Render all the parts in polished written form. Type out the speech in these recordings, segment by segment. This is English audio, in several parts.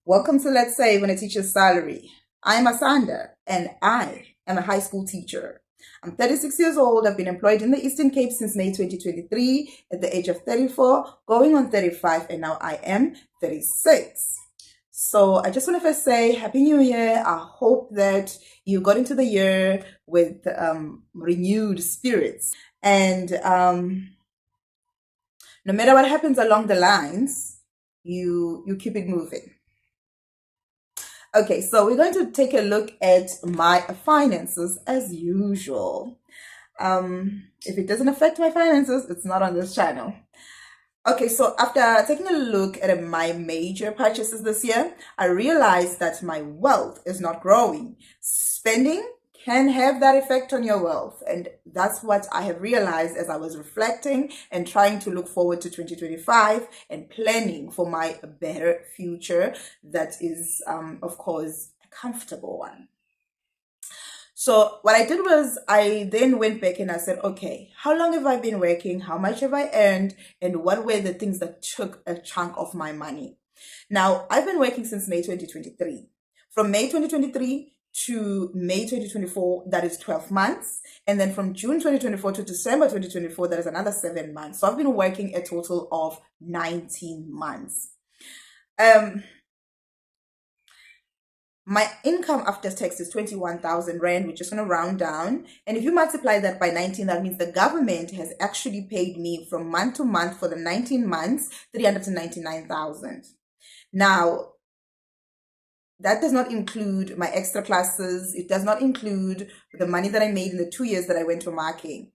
Welcome to Let's Save on a Teacher's Salary. I'm Asanda and I am a high school teacher. I'm 36 years old. I've been employed in the Eastern Cape since May 2023 at the age of 34, going on 35, and now I am 36. So I just want to first say Happy New Year. I hope that you got into the year with renewed spirits. And no matter what happens along the lines, you keep it moving. Okay, so we're going to take a look at my finances as usual. If it doesn't affect my finances, it's not on this channel. Okay, so after taking a look at my major purchases this year, I realized that my wealth is not growing. Spending can have that effect on your wealth. And that's what I have realized as I was reflecting and trying to look forward to 2025 and planning for my better future that is, of course, a comfortable one. So what I did was I then went back and I said, okay, how long have I been working? How much have I earned? And what were the things that took a chunk of my money? Now, I've been working since May 2023. From May 2023 to May 2024, that is 12 months. And then from June 2024 to December 2024, that is another 7 months. So I've been working a total of 19 months. My income after tax is 21,000 Rand. We're just going to round down. And if you multiply that by 19, that means the government has actually paid me from month to month for the 19 months, 399,000. Now, that does not include my extra classes. It does not include the money that I made in the 2 years that I went to marking.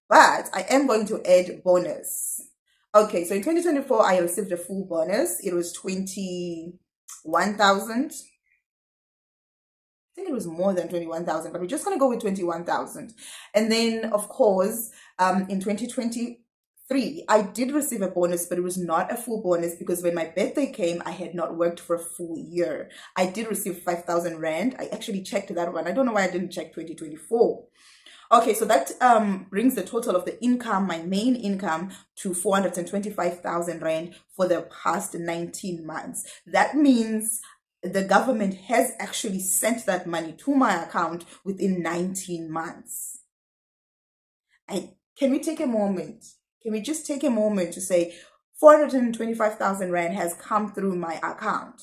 But I am going to add bonus. Okay, so in 2024, I received a full bonus. It was 21,000. I think it was more than 21,000, but we're just going to go with 21,000. And then, of course, in 2023, I did receive a bonus, but it was not a full bonus because when my birthday came, I had not worked for a full year. I did receive 5,000 Rand. I actually checked that one. I don't know why I didn't check 2024. Okay, so that brings the total of the income, my main income, to 425,000 Rand for the past 19 months. That means the government has actually sent that money to my account within 19 months. Can we take a moment? Can we just take a moment to say 425,000 Rand has come through my account?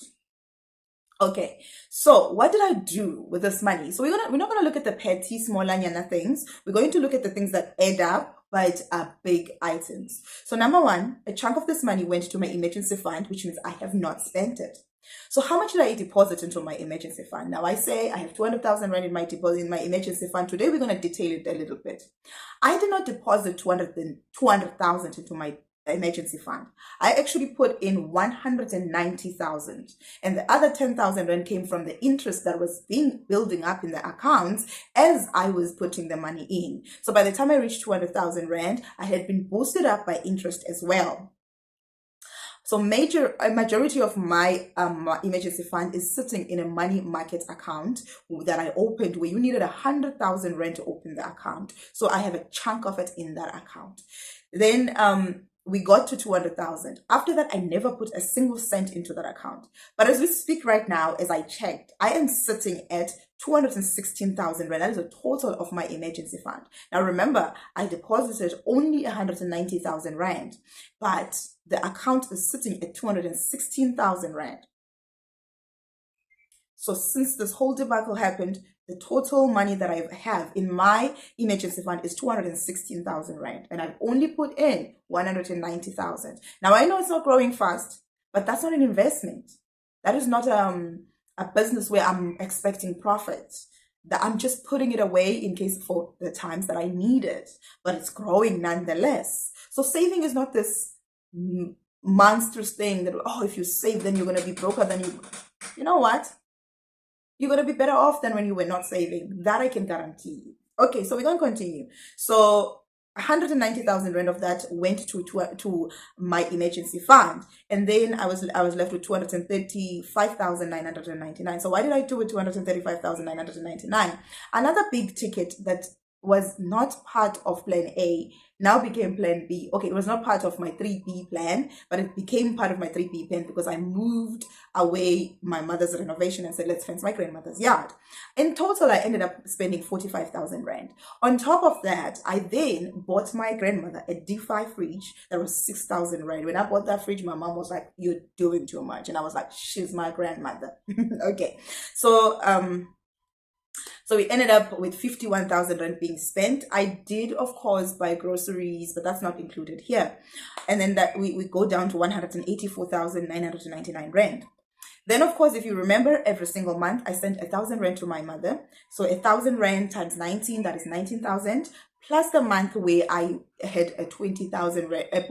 Okay, so what did I do with this money? So we're not gonna look at the petty, small, and things. We're going to look at the things that add up, but are big items. So number one, a chunk of this money went to my emergency fund, which means I have not spent it. So how much did I deposit into my emergency fund? Now I say I have 200,000 Rand in my deposit in my emergency fund. Today we're going to detail it a little bit. I did not deposit 200,000 into my emergency fund. I actually put in 190,000, and the other 10,000 Rand came from the interest that was building up in the accounts as I was putting the money in. So by the time I reached 200,000 Rand, I had been boosted up by interest as well. So a majority of my emergency fund is sitting in a money market account that I opened where you needed 100,000 Rand to open the account. So I have a chunk of it in that account. Then we got to 200,000. After that, I never put a single cent into that account. But as we speak right now, as I checked, I am sitting at 216,000 Rand. That is a total of my emergency fund. Now remember, I deposited only 190,000 Rand, but the account is sitting at 216,000 Rand. So since this whole debacle happened, the total money that I have in my emergency fund is 216,000 Rand, and I've only put in 190,000. Now I know it's not growing fast, but that's not an investment. That is not a business where I'm expecting profits. That I'm just putting it away in case for the times that I need it, but it's growing nonetheless. So saving is not this monstrous thing that, oh, if you save, then you're going to be broker than you know what? You're going to be better off than when you were not saving. That I can guarantee you. Okay, so we're going to continue. So 190,000 Rand of that went to my emergency fund, and then I was left with 235,999. So why did I do with 235,999? Another big ticket that was not part of plan A, now became plan B. Okay, it was not part of my 3B plan, but it became part of my 3B plan because I moved away my mother's renovation and said, let's fence my grandmother's yard. In total, I ended up spending 45,000 Rand. On top of that, I then bought my grandmother a D5 fridge that was 6,000 Rand. When I bought that fridge, my mom was like, you're doing too much. And I was like, she's my grandmother. Okay. So we ended up with 51,000 Rand being spent. I did, of course, buy groceries, but that's not included here. And then that we go down to 184,999 Rand. Then, of course, if you remember, every single month, I sent 1,000 Rand to my mother. So 1,000 Rand times 19, that is 19,000. Plus the month where I had a 20,000 Rand, a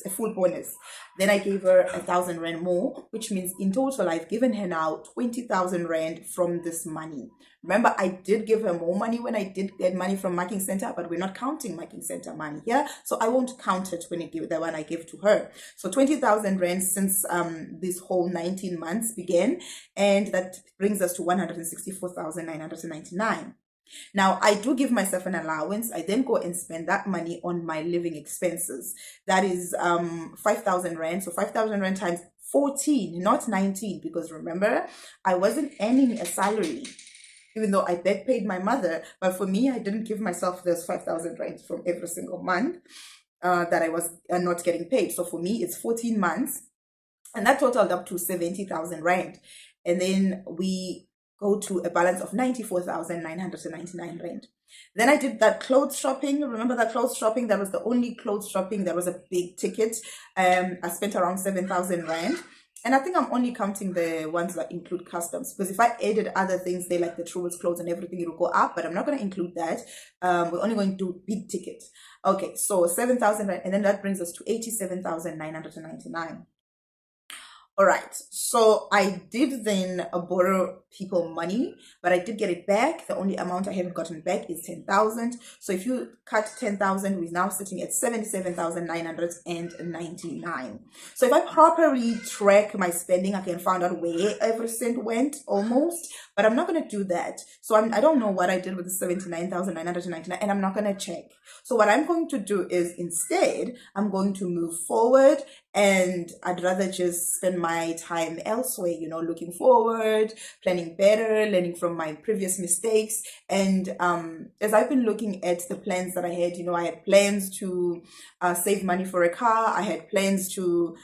full bonus. Then I gave her 1,000 Rand more, which means in total, I've given her now 20,000 Rand from this money. Remember, I did give her more money when I did get money from Marking Center, but we're not counting Marking Center money here. So I won't count it when I give the one I give to her. So 20,000 Rand since this whole 19 months began. And that brings us to 164,999. Now, I do give myself an allowance. I then go and spend that money on my living expenses. That is 5,000 Rand. So 5,000 Rand times 14, not 19, because remember, I wasn't earning a salary, even though I back paid my mother. But for me, I didn't give myself those 5,000 Rand from every single month that I was not getting paid. So for me, it's 14 months. And that totaled up to 70,000 Rand. And then we go to a balance of 94,999 Rand. Then I did that clothes shopping. Remember that clothes shopping? That was the only clothes shopping. That was a big ticket. I spent around 7,000 Rand. And I think I'm only counting the ones that include customs, because if I added other things, they like the Truworths clothes and everything, it will go up, but I'm not going to include that. We're only going to do big ticket. Okay, so 7,000, and then that brings us to 87,999. All right, so I did then borrow people money, but I did get it back. The only amount I haven't gotten back is 10,000. So if you cut 10,000, we're now sitting at 77,999. So if I properly track my spending, I can find out where every cent went almost, but I'm not going to do that. So I don't know what I did with the 79,999, and I'm not going to check. So what I'm going to do is instead, I'm going to move forward, and I'd rather just spend my time elsewhere, you know, looking forward, planning better, learning from my previous mistakes. And as I've been looking at the plans that I had, you know, I had plans to save money for a car. I had plans to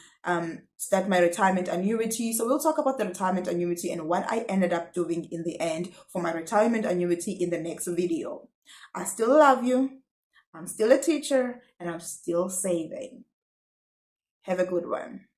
start my retirement annuity. So we'll talk about the retirement annuity and what I ended up doing in the end for my retirement annuity in the next video. I still love you. I'm still a teacher, and I'm still saving. Have a good one.